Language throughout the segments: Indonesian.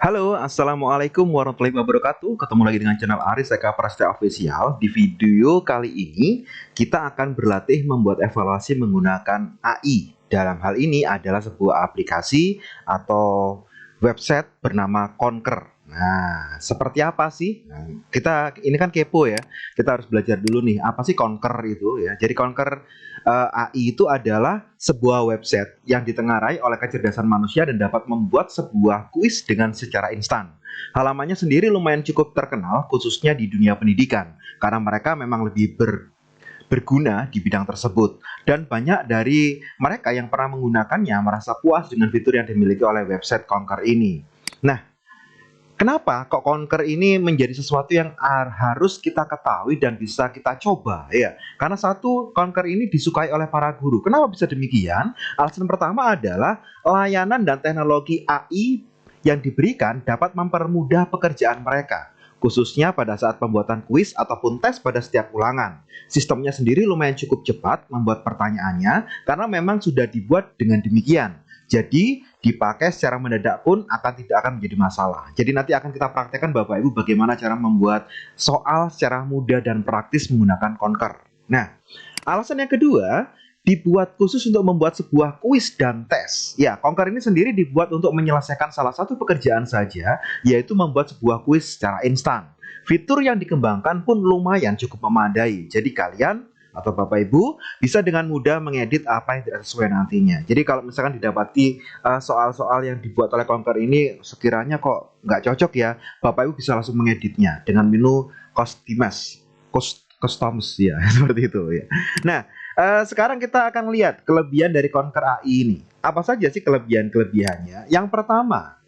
Halo, Assalamualaikum warahmatullahi wabarakatuh. Ketemu lagi dengan channel Aris Eka Prasetya Official. Di video kali ini, kita akan berlatih membuat evaluasi menggunakan AI. Dalam hal ini adalah sebuah aplikasi atau website bernama Conquer. Nah, seperti apa sih? Nah, kita ini kan kepo ya. Kita harus belajar dulu nih, apa sih Conquer itu ya. Jadi Conquer AI itu adalah sebuah website yang ditengarai oleh kecerdasan manusia dan dapat membuat sebuah kuis dengan secara instan. Halamannya sendiri lumayan cukup terkenal, khususnya di dunia pendidikan, karena mereka memang lebih berguna di bidang tersebut. Dan banyak dari mereka yang pernah menggunakannya merasa puas dengan fitur yang dimiliki oleh website Conquer ini. Nah, kenapa kok Conquer ini menjadi sesuatu yang harus kita ketahui dan bisa kita coba ya? Karena satu, Conquer ini disukai oleh para guru. Kenapa bisa demikian? Alasan pertama adalah layanan dan teknologi AI yang diberikan dapat mempermudah pekerjaan mereka, khususnya pada saat pembuatan kuis ataupun tes pada setiap ulangan. Sistemnya sendiri lumayan cukup cepat membuat pertanyaannya karena memang sudah dibuat dengan demikian. Jadi dipakai secara mendadak pun tidak akan menjadi masalah. Jadi nanti akan kita praktekkan Bapak Ibu bagaimana cara membuat soal secara mudah dan praktis menggunakan Conquer. Nah, alasan yang kedua, dibuat khusus untuk membuat sebuah kuis dan tes. Ya, Conquer ini sendiri dibuat untuk menyelesaikan salah satu pekerjaan saja, yaitu membuat sebuah kuis secara instan. Fitur yang dikembangkan pun lumayan cukup memadai. Jadi kalian atau Bapak Ibu bisa dengan mudah mengedit apa yang tidak sesuai nantinya. Jadi kalau misalkan didapati soal-soal yang dibuat oleh Conquer ini sekiranya kok nggak cocok ya, Bapak Ibu bisa langsung mengeditnya dengan menu customize ya seperti itu ya. Nah, sekarang kita akan lihat kelebihan dari Conquer AI ini. Apa saja sih kelebihan-kelebihannya? Yang pertama,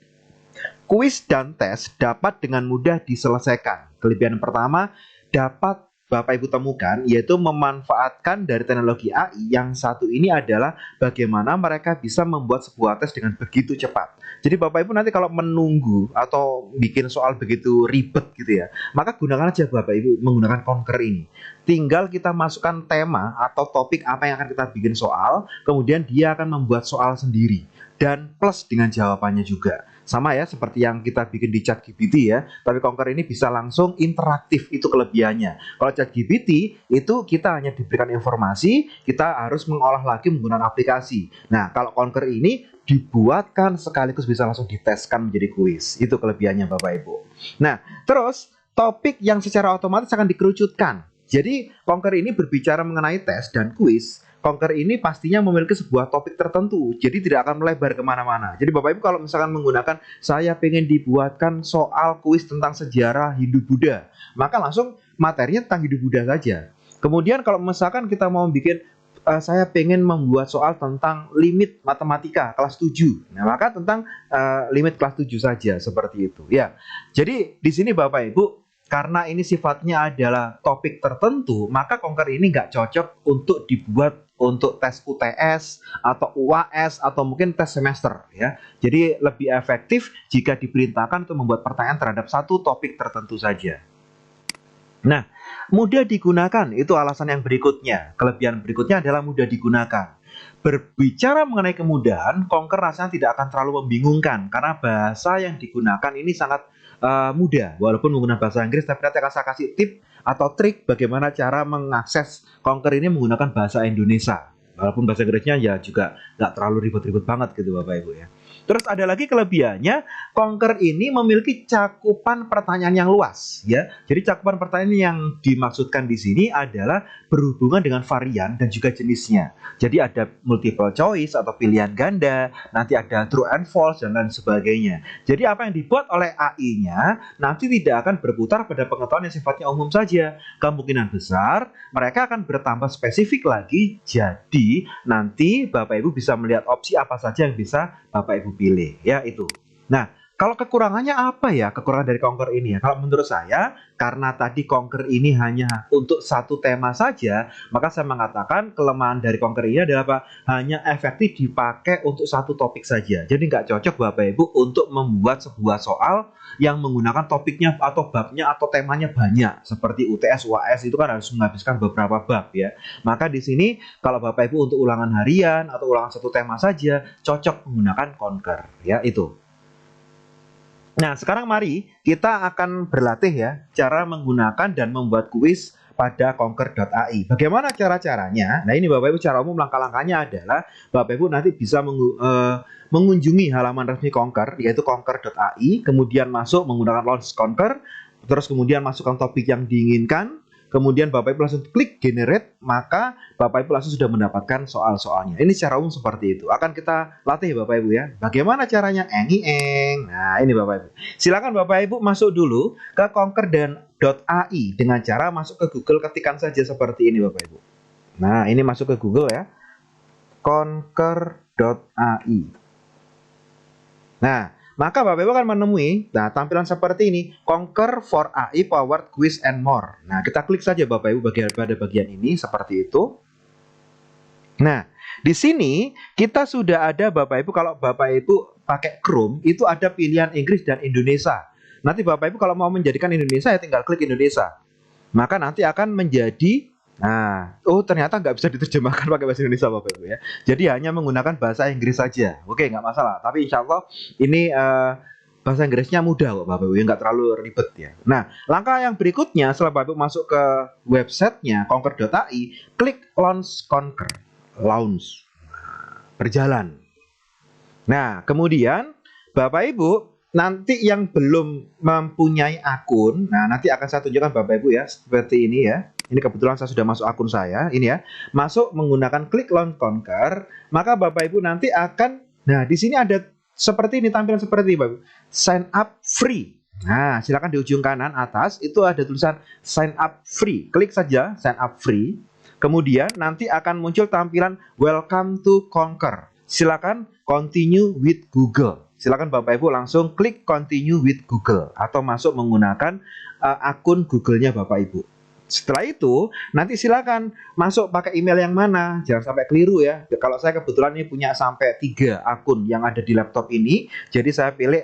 kuis dan tes dapat dengan mudah diselesaikan. Kelebihan pertama dapat Bapak Ibu temukan yaitu memanfaatkan dari teknologi AI yang satu ini adalah bagaimana mereka bisa membuat sebuah tes dengan begitu cepat. Jadi Bapak Ibu nanti kalau menunggu atau bikin soal begitu ribet gitu ya, maka gunakan aja Bapak Ibu menggunakan Conquer ini. Tinggal kita masukkan tema atau topik apa yang akan kita bikin soal, kemudian dia akan membuat soal sendiri dan plus dengan jawabannya juga. Sama ya seperti yang kita bikin di ChatGPT ya, tapi Conquer ini bisa langsung interaktif, itu kelebihannya. Kalau ChatGPT itu kita hanya diberikan informasi, kita harus mengolah lagi menggunakan aplikasi. Nah, kalau Conquer ini dibuatkan sekaligus bisa langsung diteskan menjadi kuis. Itu kelebihannya Bapak Ibu. Nah, terus topik yang secara otomatis akan dikerucutkan. Jadi Conquer ini berbicara mengenai tes dan kuis. Conquer ini pastinya memiliki sebuah topik tertentu, jadi tidak akan melebar kemana-mana. Jadi Bapak Ibu kalau misalkan menggunakan saya pengen dibuatkan soal kuis tentang sejarah Hindu-Buddha, maka langsung materinya tentang Hindu-Buddha saja. Kemudian kalau misalkan kita mau bikin saya pengen membuat soal tentang limit matematika kelas 7. Nah, maka tentang limit kelas 7 saja seperti itu ya. Jadi di sini Bapak Ibu, karena ini sifatnya adalah topik tertentu, maka Conquer ini nggak cocok untuk dibuat untuk tes UTS atau UAS atau mungkin tes semester ya. Jadi lebih efektif jika diperintahkan untuk membuat pertanyaan terhadap satu topik tertentu saja. Nah, mudah digunakan itu alasan yang berikutnya. Kelebihan berikutnya adalah mudah digunakan. Berbicara mengenai kemudahan, Conquer rasanya tidak akan terlalu membingungkan karena bahasa yang digunakan ini sangat mudah. Walaupun menggunakan bahasa Inggris, tapi nanti akan saya kasih tip atau trik bagaimana cara mengakses Conquer ini menggunakan bahasa Indonesia. Walaupun bahasa Inggrisnya ya juga nggak terlalu ribet-ribet banget gitu Bapak Ibu ya. Terus ada lagi kelebihannya, Conquer ini memiliki cakupan pertanyaan yang luas ya. Jadi cakupan pertanyaan yang dimaksudkan di sini adalah berhubungan dengan varian dan juga jenisnya. Jadi ada multiple choice atau pilihan ganda, nanti ada true and false dan lain sebagainya. Jadi apa yang dibuat oleh AI-nya nanti tidak akan berputar pada pengetahuan yang sifatnya umum saja. Kemungkinan besar mereka akan bertambah spesifik lagi. Jadi nanti Bapak Ibu bisa melihat opsi apa saja yang bisa Bapak Ibu pilih ya itu. Nah, kalau kekurangannya apa ya kekurangan dari Conquer ini ya? Kalau menurut saya, karena tadi Conquer ini hanya untuk satu tema saja, maka saya mengatakan kelemahan dari Conquer ini adalah apa? Hanya efektif dipakai untuk satu topik saja. Jadi nggak cocok Bapak Ibu untuk membuat sebuah soal yang menggunakan topiknya atau babnya atau temanya banyak. Seperti UTS, UAS itu kan harus menghabiskan beberapa bab ya. Maka di sini kalau Bapak Ibu untuk ulangan harian atau ulangan satu tema saja, cocok menggunakan Conquer ya itu. Nah, sekarang mari kita akan berlatih ya cara menggunakan dan membuat kuis pada Conquer.ai. Bagaimana cara-caranya? Nah, ini Bapak Ibu secara umum langkah-langkahnya adalah Bapak Ibu nanti bisa mengunjungi halaman resmi Conquer yaitu Conquer.ai, kemudian masuk menggunakan launch Conquer, terus kemudian masukkan topik yang diinginkan. Kemudian Bapak Ibu langsung klik generate, maka Bapak Ibu langsung sudah mendapatkan soal-soalnya. Ini secara umum seperti itu. Akan kita latih Bapak Ibu ya. Bagaimana caranya? Eng. Nah, ini Bapak Ibu. Silakan Bapak Ibu masuk dulu ke conquer.ai dengan cara masuk ke Google, ketikan saja seperti ini Bapak Ibu. Nah, ini masuk ke Google ya. Conquer.ai. Nah, maka Bapak Ibu akan menemui tampilan seperti ini, Conquer for AI Powered Quiz and More. Nah, kita klik saja Bapak Ibu pada bagian ini seperti itu. Nah, di sini kita sudah ada Bapak Ibu, kalau Bapak Ibu pakai Chrome itu ada pilihan Inggris dan Indonesia. Nanti Bapak Ibu kalau mau menjadikan Indonesia ya tinggal klik Indonesia. Maka nanti akan menjadi ternyata nggak bisa diterjemahkan pakai bahasa Indonesia Bapak Ibu ya. Jadi hanya menggunakan bahasa Inggris saja. Oke, nggak masalah. Tapi insya Allah ini bahasa Inggrisnya mudah kok Bapak Ibu, nggak terlalu ribet ya. Nah, langkah yang berikutnya setelah Bapak Ibu masuk ke websitenya Conquer.ai, klik Launch Conquer. Launch. Berjalan. Nah, kemudian Bapak Ibu nanti yang belum mempunyai akun, nanti akan saya tunjukkan Bapak Ibu ya, seperti ini ya. Ini kebetulan saya sudah masuk akun saya, ini ya. Masuk menggunakan klik Launch Conquer, maka Bapak Ibu nanti akan, di sini ada seperti ini, tampilan seperti ini Bapak Ibu. Sign up free. Nah, silakan di ujung kanan atas itu ada tulisan sign up free. Klik saja sign up free. Kemudian nanti akan muncul tampilan welcome to Conquer. Silakan continue with Google. Silakan Bapak Ibu langsung klik continue with Google atau masuk menggunakan akun Google-nya Bapak Ibu. Setelah itu, nanti silakan masuk pakai email yang mana. Jangan sampai keliru ya. Kalau saya kebetulan ini punya sampai 3 akun yang ada di laptop ini, jadi saya pilih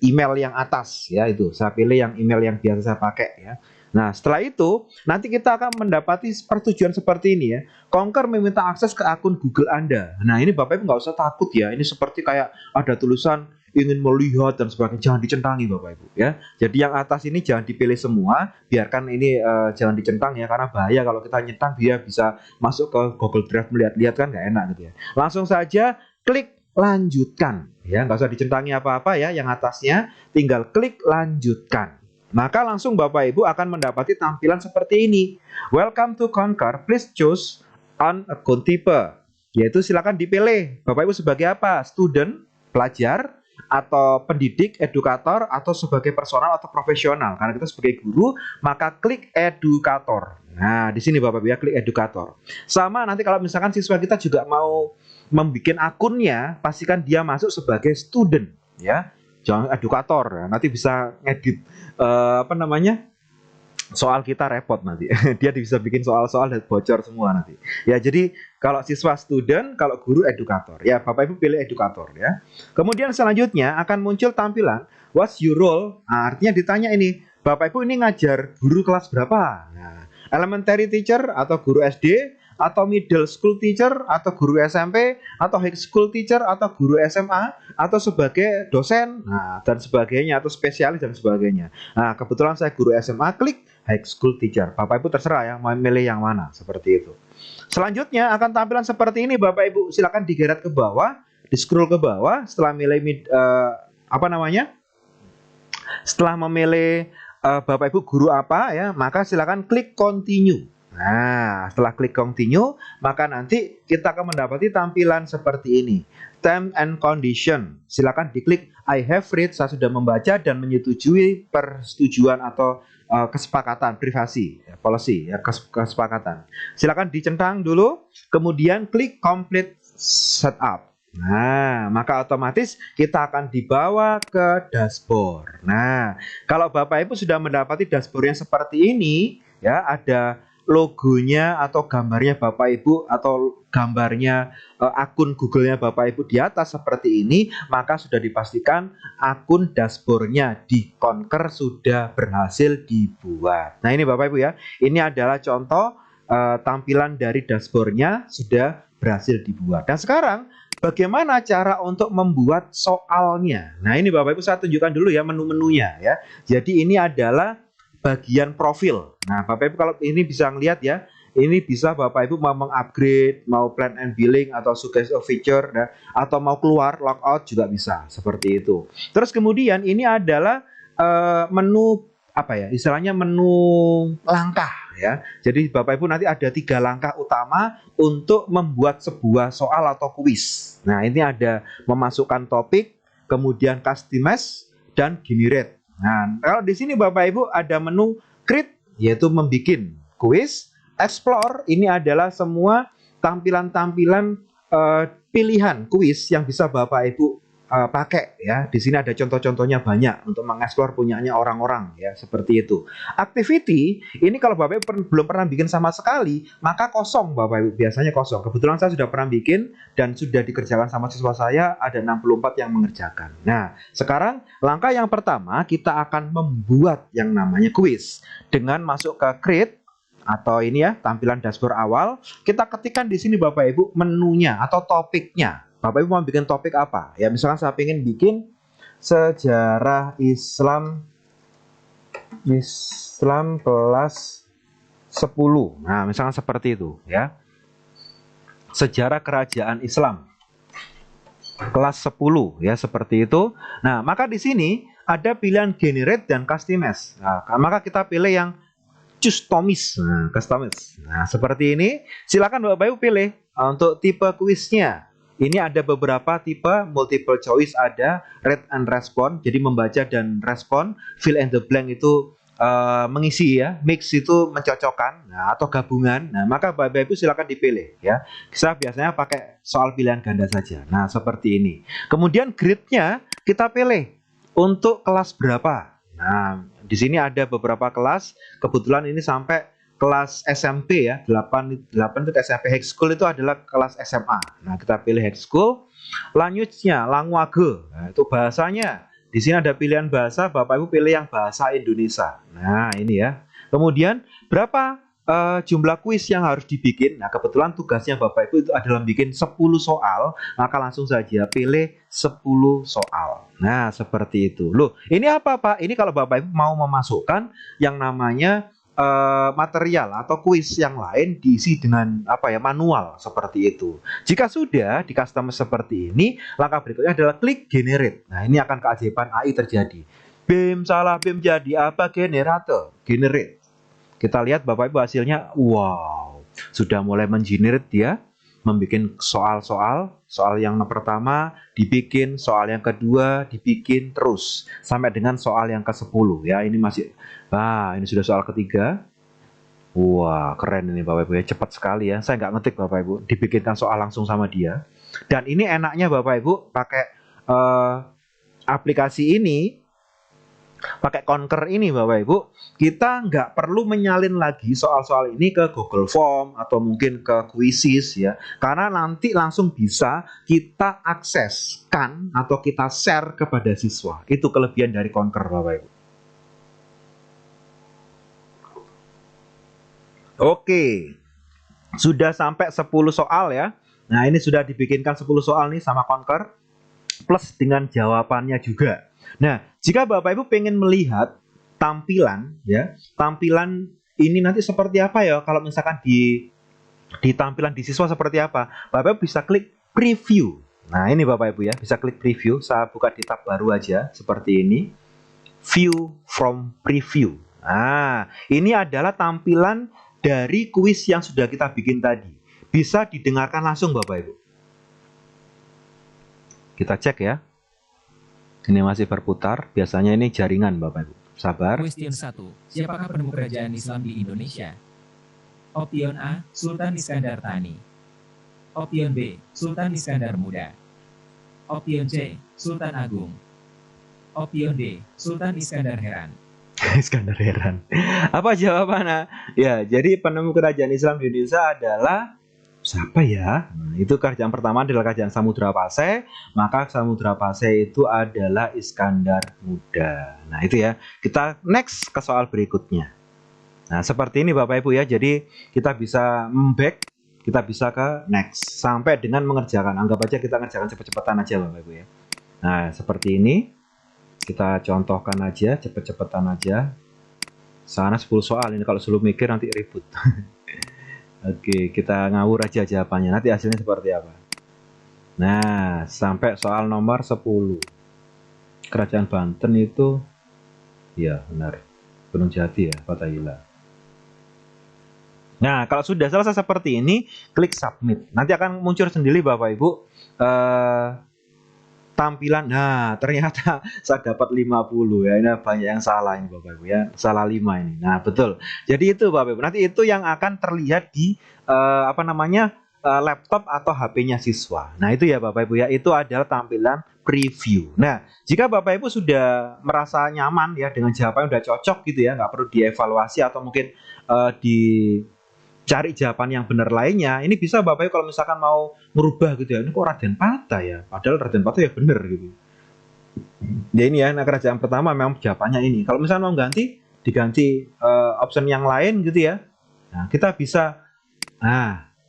email yang atas ya itu. Saya pilih yang email yang biasa saya pakai ya. Nah, setelah itu nanti kita akan mendapati persetujuan seperti ini ya. Conquer meminta akses ke akun Google Anda. Nah, ini Bapak Ibu nggak usah takut ya. Ini seperti kayak ada tulisan ingin melihat dan sebagainya. Jangan dicentangi Bapak Ibu ya. Jadi yang atas ini jangan dipilih semua. Biarkan ini jangan dicentang ya. Karena bahaya kalau kita nyentang dia bisa masuk ke Google Drive melihat-lihat kan nggak enak gitu ya. Langsung saja klik lanjutkan ya. Nggak usah dicentangi apa-apa ya. Yang atasnya tinggal klik lanjutkan. Maka langsung Bapak Ibu akan mendapati tampilan seperti ini. Welcome to Conquer, please choose on akun type. Yaitu silakan dipilih. Bapak Ibu sebagai apa? Student, pelajar, atau pendidik, edukator, atau sebagai personal atau profesional. Karena kita sebagai guru, maka klik edukator. Nah, di sini Bapak Ibu ya, klik edukator. Sama nanti kalau misalkan siswa kita juga mau membuat akunnya, pastikan dia masuk sebagai student ya. Jangan edukator ya. Nanti bisa ngedit soal kita repot nanti. Dia bisa bikin soal-soal dan bocor semua nanti. Ya, jadi kalau siswa student, kalau guru edukator. Ya, Bapak Ibu pilih edukator ya. Kemudian selanjutnya akan muncul tampilan what's your role? Nah, artinya ditanya ini, Bapak Ibu ini ngajar guru kelas berapa? Nah, elementary teacher atau guru SD atau middle school teacher atau guru SMP atau high school teacher atau guru SMA atau sebagai dosen dan sebagainya atau spesialis dan sebagainya. Nah, kebetulan saya guru SMA, klik high school teacher. Bapak Ibu terserah yang mau milih yang mana, seperti itu. Selanjutnya akan tampilan seperti ini Bapak Ibu, silakan digeret ke bawah, di scroll ke bawah setelah milih setelah memilih Bapak Ibu guru apa ya, maka silakan klik continue. Nah, setelah klik continue, maka nanti kita akan mendapati tampilan seperti ini. Term and condition. Silakan diklik I have read, saya sudah membaca dan menyetujui persetujuan atau kesepakatan privasi, policy, ya, kesepakatan. Silakan dicentang dulu, kemudian klik complete setup. Nah, maka otomatis kita akan dibawa ke dashboard. Nah, kalau Bapak Ibu sudah mendapati dashboard yang seperti ini, ya, ada logonya atau gambarnya Bapak Ibu atau gambarnya akun Google-nya Bapak Ibu di atas seperti ini, maka sudah dipastikan akun dashboard-nya di Conquer sudah berhasil dibuat. Nah, ini Bapak Ibu ya, ini adalah contoh tampilan dari dashboard-nya sudah berhasil dibuat. Dan sekarang bagaimana cara untuk membuat soalnya? Nah, ini Bapak Ibu saya tunjukkan dulu ya menu-menunya ya. Jadi ini adalah bagian profil. Nah, Bapak Ibu kalau ini bisa ngelihat ya, ini bisa Bapak Ibu mau mengupgrade, mau plan and billing atau suggest a feature ya, atau mau keluar logout juga bisa seperti itu. Terus kemudian ini adalah menu apa ya? Istilahnya menu langkah ya. Jadi Bapak Ibu nanti ada 3 langkah utama untuk membuat sebuah soal atau kuis. Nah, ini ada memasukkan topik, kemudian customize dan generate. Nah, kalau di sini Bapak Ibu ada menu create yaitu membuat kuis, explore ini adalah semua tampilan-tampilan pilihan kuis yang bisa Bapak Ibu pakai ya. Di sini ada contoh-contohnya banyak untuk mengeksplor punyanya orang-orang ya, seperti itu. Activity ini kalau Bapak Ibu belum pernah bikin sama sekali, maka kosong Bapak Ibu, biasanya kosong. Kebetulan saya sudah pernah bikin dan sudah dikerjakan sama siswa saya, ada 64 yang mengerjakan. Nah, sekarang langkah yang pertama kita akan membuat yang namanya kuis dengan masuk ke create atau ini ya, tampilan dashboard awal. Kita ketikkan di sini Bapak Ibu menunya atau topiknya. Bapak Ibu mau bikin topik apa? Ya misalkan saya ingin bikin sejarah Islam kelas 10. Nah, misalkan seperti itu ya. Sejarah kerajaan Islam kelas 10 ya, seperti itu. Nah, maka di sini ada pilihan generate dan customize. Nah, maka kita pilih yang customize. Nah, customize. Nah, seperti ini. Silakan Bapak Ibu pilih untuk tipe kuisnya. Ini ada beberapa tipe, multiple choice ada, read and respond, jadi membaca dan respon, fill in the blank itu mengisi ya, mix itu mencocokkan, nah, atau gabungan. Nah, maka Bapak Ibu silakan dipilih ya. Saya biasanya pakai soal pilihan ganda saja. Nah, seperti ini. Kemudian grade-nya kita pilih untuk kelas berapa. Nah, di sini ada beberapa kelas, kebetulan ini sampai kelas SMP ya, 8 itu SMP. High school itu adalah kelas SMA. Nah, kita pilih high school. Lanjutnya language. Nah, itu bahasanya. Di sini ada pilihan bahasa, Bapak Ibu pilih yang bahasa Indonesia. Nah, ini ya. Kemudian berapa jumlah kuis yang harus dibikin? Nah, kebetulan tugasnya Bapak Ibu itu adalah bikin 10 soal, maka langsung saja pilih 10 soal. Nah, seperti itu. Loh, ini apa, Pak? Ini kalau Bapak Ibu mau memasukkan yang namanya material atau kuis yang lain diisi dengan apa ya, manual seperti itu. Jika sudah di customize seperti ini, langkah berikutnya adalah klik generate. Nah, ini akan keajaiban AI terjadi. BIM salah, BIM jadi apa? Generator, generate. Kita lihat Bapak Ibu hasilnya, wow, sudah mulai mengenerate dia, membuat soal yang pertama dibikin, soal yang kedua dibikin, terus sampai dengan soal yang ke-10 ya. Ini masih, ini sudah soal ketiga. Wah, keren ini Bapak Ibu ya, cepat sekali ya. Saya nggak ngetik Bapak Ibu, dibikinkan soal langsung sama dia. Dan ini enaknya Bapak Ibu pakai aplikasi ini, pakai Concur ini Bapak Ibu, kita nggak perlu menyalin lagi soal-soal ini ke Google Form atau mungkin ke Quizzes ya, karena nanti langsung bisa kita akseskan atau kita share kepada siswa. Itu kelebihan dari Concur Bapak Ibu. Oke, sudah sampai 10 soal ya. Nah, ini sudah dibikinkan 10 soal nih sama Concur, plus dengan jawabannya juga. Nah, jika Bapak Ibu pengen melihat tampilan ya, tampilan ini nanti seperti apa ya, kalau misalkan di tampilan di siswa seperti apa, Bapak Ibu bisa klik preview. Nah, ini Bapak Ibu ya, bisa klik preview. Saya buka di tab baru aja seperti ini. View from preview. Nah, ini adalah tampilan dari kuis yang sudah kita bikin tadi. Bisa didengarkan langsung Bapak Ibu. Kita cek ya. Ini masih berputar, biasanya ini jaringan Bapak Ibu. Sabar. Question 1. Siapakah penemu kerajaan Islam di Indonesia? Option A, Sultan Iskandar Thani. Option B, Sultan Iskandar Muda. Option C, Sultan Agung. Option D, Sultan Iskandar Heran. Iskandar Heran. Apa jawabannya? Ya, jadi penemu kerajaan Islam di Indonesia adalah siapa ya? Nah, itu kerajaan pertama adalah kerajaan Samudra Pasai, maka Samudra Pasai itu adalah Iskandar Muda. Nah, itu ya. Kita next ke soal berikutnya. Nah, seperti ini Bapak Ibu ya. Jadi kita bisa back kita bisa ke next sampai dengan mengerjakan. Anggap aja kita ngerjakan cepet-cepetan aja Bapak Ibu ya. Nah, seperti ini. Kita contohkan aja, cepet-cepetan aja. Sana 10 soal ini, kalau sebelum mikir nanti ribut. Oke, kita ngawur aja jawabannya. Nanti hasilnya seperti apa. Nah, sampai soal nomor 10. Kerajaan Banten itu, ya benar, Gunung Jati ya, Fatahillah. Nah, kalau sudah selesai seperti ini, klik submit. Nanti akan muncul sendiri Bapak Ibu tampilan. Nah, ternyata saya dapat 50 ya. Ini banyak yang salah ini Bapak Ibu ya. Salah 5 ini. Nah, betul. Jadi itu Bapak Ibu. Nanti itu yang akan terlihat di laptop atau HP-nya siswa. Nah, itu ya Bapak Ibu ya. Itu adalah tampilan preview. Nah, jika Bapak Ibu sudah merasa nyaman ya dengan jawaban udah cocok gitu ya, nggak perlu dievaluasi atau mungkin dicari jawaban yang benar lainnya, ini bisa Bapak Ibu kalau misalkan mau merubah gitu ya, ini kok Raden Patah ya, padahal Raden Patah ya benar gitu. Ya ini ya, nah kerajaan pertama memang jawabannya ini. Kalau misalnya mau diganti option yang lain gitu ya, nah kita bisa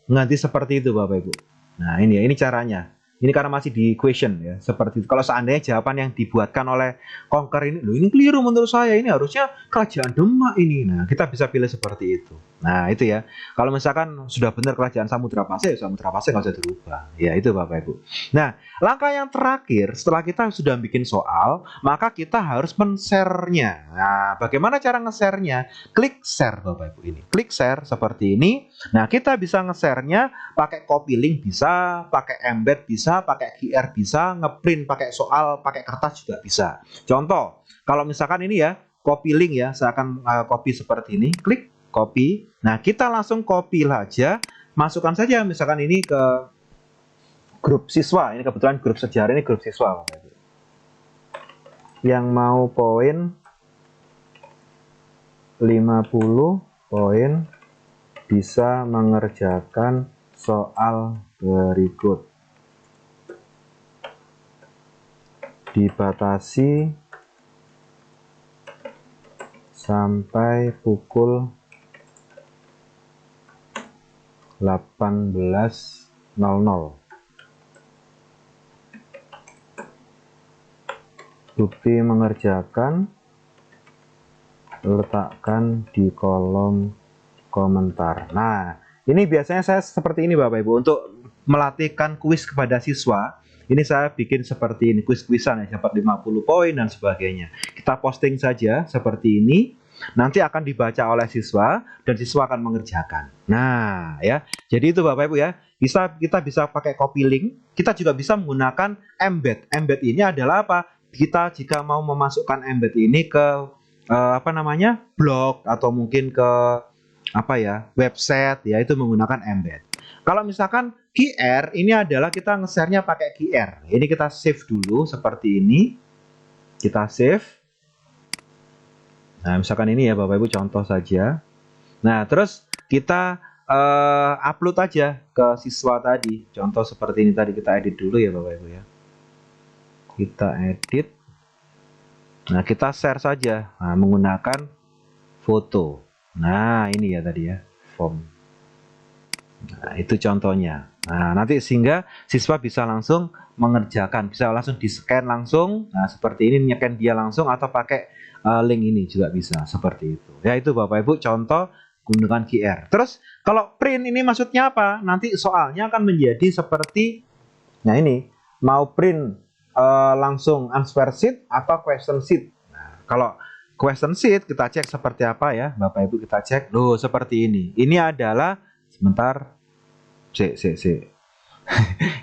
mengganti seperti itu Bapak Ibu. Nah ini ya, ini caranya. Ini karena masih di question ya, seperti itu. Kalau seandainya jawaban yang dibuatkan oleh Konker ini, loh ini keliru menurut saya, ini harusnya Kerajaan Demak ini. Nah, kita bisa pilih seperti itu. Nah, itu ya. Kalau misalkan sudah benar Kerajaan Samudra Pasai, Samudra Pasai nggak usah dirubah. Ya, itu Bapak Ibu. Nah, langkah yang terakhir setelah kita sudah bikin soal, maka kita harus men-share-nya. Nah, bagaimana cara nge-share-nya? Klik share Bapak Ibu ini. Klik share seperti ini. Nah, kita bisa nge-share-nya pakai copy link bisa, pakai embed bisa, pakai QR bisa, ngeprint pakai soal, pakai kertas juga bisa. Contoh, kalau misalkan ini ya, copy link ya, saya akan copy seperti ini, klik copy. Nah, kita langsung copy aja, masukkan saja misalkan ini ke grup siswa. Ini kebetulan grup sejarah, ini grup siswa. Yang mau poin 50 poin bisa mengerjakan soal berikut. Dibatasi sampai pukul 18.00. Bukti mengerjakan letakkan di kolom komentar. Nah, ini biasanya saya seperti ini Bapak Ibu untuk melatihkan kuis kepada siswa. Ini saya bikin seperti ini, kuis-kuisan ya, dapat 50 poin dan sebagainya. Kita posting saja seperti ini, nanti akan dibaca oleh siswa dan siswa akan mengerjakan. Nah, ya. Jadi itu Bapak Ibu ya. Kita bisa pakai copy link, kita juga bisa menggunakan embed. Embed ini adalah apa? Kita jika mau memasukkan embed ini ke blog atau mungkin ke website ya, itu menggunakan embed. Kalau misalkan QR ini adalah kita nge-share-nya pakai QR. Ini kita save dulu seperti ini. Kita save. Nah, misalkan ini ya Bapak Ibu contoh saja. Nah, terus kita upload aja ke siswa tadi. Contoh seperti ini tadi, kita edit dulu ya Bapak Ibu ya. Kita edit. Nah, kita share saja menggunakan foto. Nah, ini ya tadi ya, form. Nah, itu contohnya. Nah, nanti sehingga siswa bisa langsung mengerjakan, bisa langsung di-scan langsung. Nah, seperti ini nyekan dia langsung atau pakai link ini juga bisa seperti itu. Ya, itu Bapak Ibu contoh gunakan QR. Terus kalau print ini maksudnya apa? Nanti soalnya akan menjadi seperti ini, mau print langsung answer sheet atau question sheet. Nah, kalau question sheet kita cek seperti apa ya, Bapak Ibu kita cek. Loh, seperti ini. Ini adalah sebentar.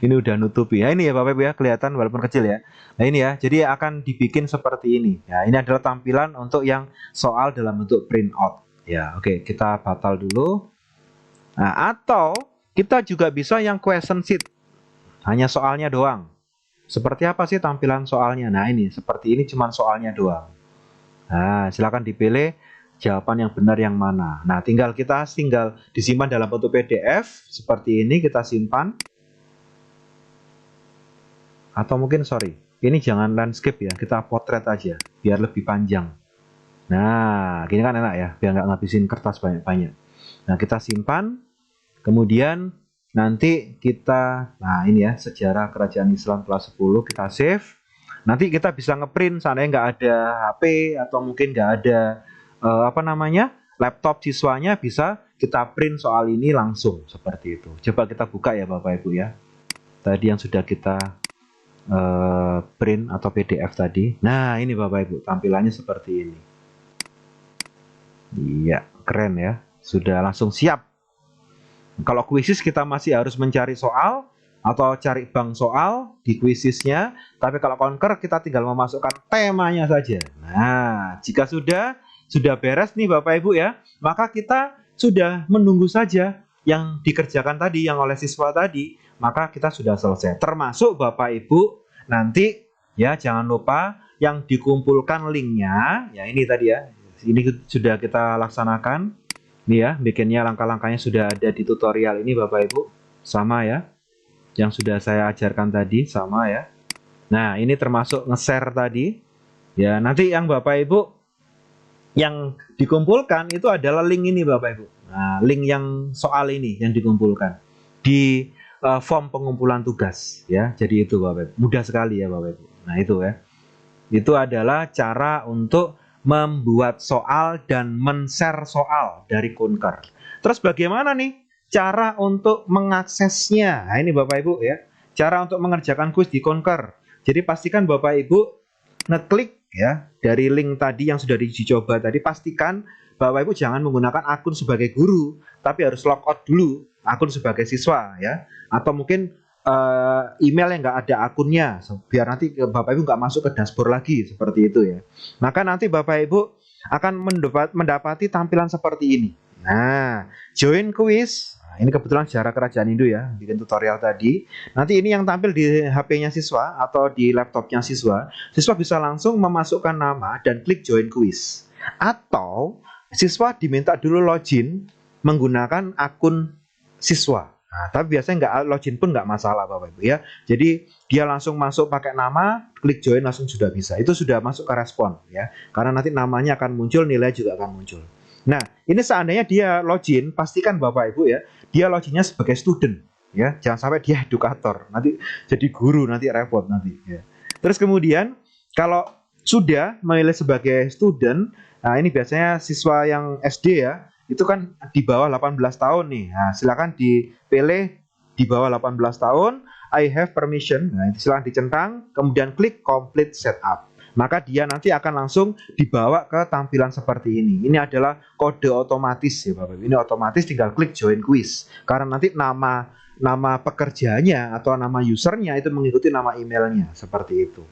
Ini udah nutupi. Ya ini ya Bapak Ibu ya, kelihatan walaupun kecil ya. Nah, ini ya. Jadi akan dibikin seperti ini. Ya, ini adalah tampilan untuk yang soal dalam bentuk print out. Ya, oke, kita batal dulu. Nah, atau kita juga bisa yang question sheet. Hanya soalnya doang. Seperti apa sih tampilan soalnya? Nah, ini seperti ini, cuman soalnya doang. Nah, silakan dipilih jawaban yang benar yang mana. Nah, tinggal disimpan dalam bentuk PDF seperti ini, kita simpan. Atau mungkin ini jangan landscape ya, kita potret aja biar lebih panjang. Nah, gini kan enak ya, biar nggak ngabisin kertas banyak-banyak. Nah, kita simpan. Kemudian nanti kita, nah ini ya, sejarah kerajaan Islam kelas 10 kita save. Nanti kita bisa ngeprint, seandainya nggak ada HP atau mungkin nggak ada laptop siswanya, bisa kita print soal ini langsung seperti itu. Coba kita buka ya Bapak Ibu ya. Tadi yang sudah kita print atau PDF tadi. Nah ini Bapak Ibu, tampilannya seperti ini. Iya, keren ya. Sudah langsung siap. Kalau kuisis kita masih harus mencari soal atau cari bank soal di kuisisnya. Tapi kalau Conquer kita tinggal memasukkan temanya saja. Nah, jika sudah beres nih Bapak Ibu ya, maka kita sudah menunggu saja yang dikerjakan tadi, yang oleh siswa tadi, maka kita sudah selesai. Termasuk Bapak Ibu nanti ya, jangan lupa yang dikumpulkan linknya, ya ini tadi ya, ini sudah kita laksanakan. Ini ya, bikinnya langkah-langkahnya sudah ada di tutorial ini Bapak Ibu, sama ya, yang sudah saya ajarkan tadi sama ya. Nah ini termasuk nge-share tadi ya. Nanti yang Bapak Ibu yang dikumpulkan itu adalah link ini Bapak Ibu. Nah, link yang soal ini yang dikumpulkan di form pengumpulan tugas ya. Jadi itu Bapak Ibu, mudah sekali ya Bapak Ibu. Nah itu ya, itu adalah cara untuk membuat soal dan men-share soal dari Conquer. Terus bagaimana nih cara untuk mengaksesnya? Nah ini Bapak Ibu ya, cara untuk mengerjakan kuis di Conquer. Jadi pastikan Bapak Ibu ngeklik ya dari link tadi yang sudah dicoba tadi. Pastikan Bapak Ibu jangan menggunakan akun sebagai guru, tapi harus logout dulu akun sebagai siswa ya, atau mungkin email yang nggak ada akunnya, biar nanti Bapak Ibu nggak masuk ke dashboard lagi seperti itu ya. Maka nanti Bapak Ibu akan mendapati tampilan seperti ini. Nah, join quiz. Nah, ini kebetulan sejarah kerajaan Hindu ya, bikin tutorial tadi. Nanti ini yang tampil di HP-nya siswa atau di laptopnya siswa. Siswa bisa langsung memasukkan nama dan klik join quiz. Atau siswa diminta dulu login menggunakan akun siswa. Nah, tapi biasanya nggak login pun nggak masalah Bapak Ibu ya. Jadi dia langsung masuk pakai nama, klik join langsung sudah bisa. Itu sudah masuk ke respon ya. Karena nanti namanya akan muncul, nilai juga akan muncul. Nah, ini seandainya dia login, pastikan Bapak Ibu ya, dia loginnya sebagai student ya. Jangan sampai dia edukator, nanti jadi guru, nanti repot nanti ya. Terus kemudian kalau sudah memilih sebagai student, nah ini biasanya siswa yang SD ya, itu kan di bawah 18 tahun nih. Nah, silakan dipilih di bawah 18 tahun, I have permission. Nah, silakan dicentang, kemudian klik complete setup. Maka dia nanti akan langsung dibawa ke tampilan seperti ini. Ini adalah kode otomatis ya Bapak. Ini otomatis, tinggal klik join quiz. Karena nanti nama pekerjanya atau nama usernya itu mengikuti nama emailnya seperti itu.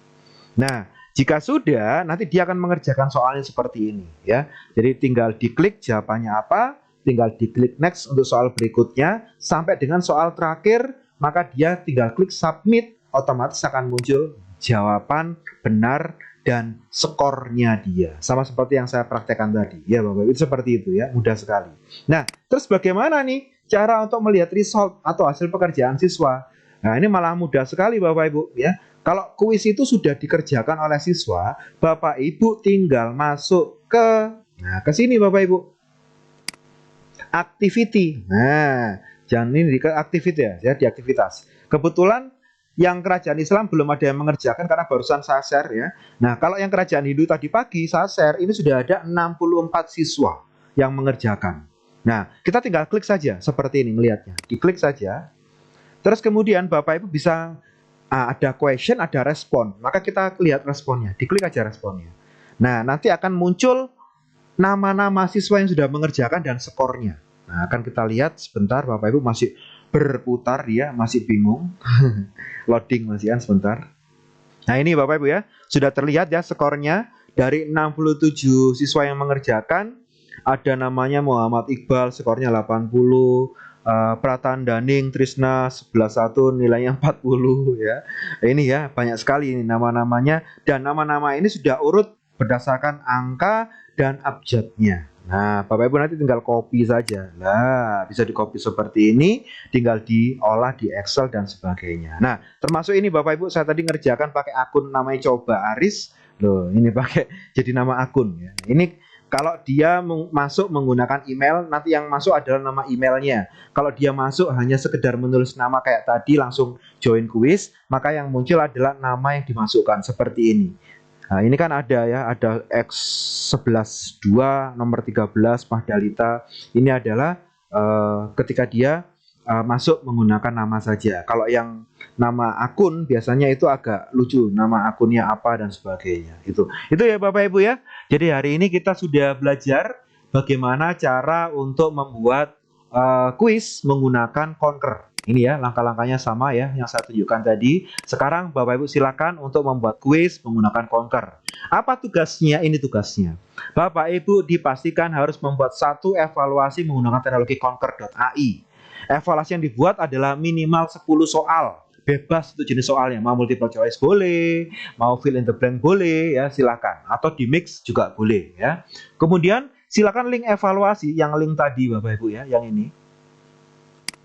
Nah, jika sudah, nanti dia akan mengerjakan soalnya seperti ini ya. Jadi tinggal diklik jawabannya apa, tinggal diklik next untuk soal berikutnya sampai dengan soal terakhir, maka dia tinggal klik submit, otomatis akan muncul jawaban benar dan skornya dia. Sama seperti yang saya praktekkan tadi. Ya Bapak, itu seperti itu ya, mudah sekali. Nah, terus bagaimana nih cara untuk melihat result atau hasil pekerjaan siswa? Nah, ini malah mudah sekali Bapak Ibu ya. Kalau kuis itu sudah dikerjakan oleh siswa, Bapak Ibu tinggal masuk ke sini Bapak Ibu. Activity. Nah, jangan ini ke activity ya, di aktivitas. Kebetulan yang kerajaan Islam belum ada yang mengerjakan karena barusan saya share ya. Nah, kalau yang kerajaan Hindu tadi pagi saya share, ini sudah ada 64 siswa yang mengerjakan. Nah, kita tinggal klik saja seperti ini melihatnya. Diklik saja. Terus kemudian Bapak Ibu bisa ada question, ada respon. Maka kita lihat responnya. Diklik aja responnya. Nah, nanti akan muncul nama-nama siswa yang sudah mengerjakan dan skornya. Nah, akan kita lihat sebentar. Bapak Ibu masih berputar, dia masih bingung. Loading masih kan sebentar. Nah, ini Bapak Ibu ya, sudah terlihat ya skornya. Dari 67 siswa yang mengerjakan, ada namanya Muhammad Iqbal, skornya 80. Pratan Daning Trisna 11.1, nilainya 40 ya. Ini ya, banyak sekali ini nama-namanya. Dan nama-nama ini sudah urut berdasarkan angka dan abjadnya. Nah, Bapak Ibu nanti tinggal copy saja. Nah, bisa di copy seperti ini, tinggal diolah di Excel dan sebagainya. Nah, termasuk ini Bapak Ibu, saya tadi ngerjakan pakai akun namanya Coba Aris. Loh, ini pakai jadi nama akun ya. Ini Kalau dia masuk menggunakan email, nanti yang masuk adalah nama emailnya. Kalau dia masuk hanya sekedar menulis nama kayak tadi langsung join kuis, maka yang muncul adalah nama yang dimasukkan seperti ini. Nah, ini kan ada ya, ada X11 2 nomor 13 Mahdalita. Ini adalah ketika dia masuk menggunakan nama saja. Kalau yang nama akun biasanya itu agak lucu, nama akunnya apa dan sebagainya. Itu ya Bapak Ibu ya. Jadi hari ini kita sudah belajar bagaimana cara untuk membuat kuis menggunakan Konker. Ini ya langkah-langkahnya sama ya yang saya tunjukkan tadi. Sekarang Bapak Ibu silakan untuk membuat kuis menggunakan Konker. Apa tugasnya? Ini tugasnya. Bapak Ibu dipastikan harus membuat satu evaluasi menggunakan teknologi Konker.ai. Evaluasi yang dibuat adalah minimal 10 soal. Bebas itu jenis soalnya, mau multiple choice boleh, mau fill in the blank boleh ya, silakan. Atau di mix juga boleh ya. Kemudian silakan link evaluasi yang link tadi Bapak Ibu ya, yang ini.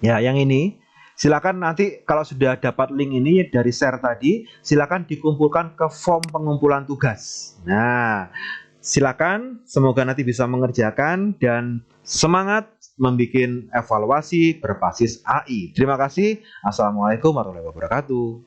Ya, yang ini. Silakan nanti kalau sudah dapat link ini dari share tadi, silakan dikumpulkan ke form pengumpulan tugas. Nah, silakan, semoga nanti bisa mengerjakan dan semangat membuat evaluasi berbasis AI. Terima kasih. Assalamualaikum warahmatullahi wabarakatuh.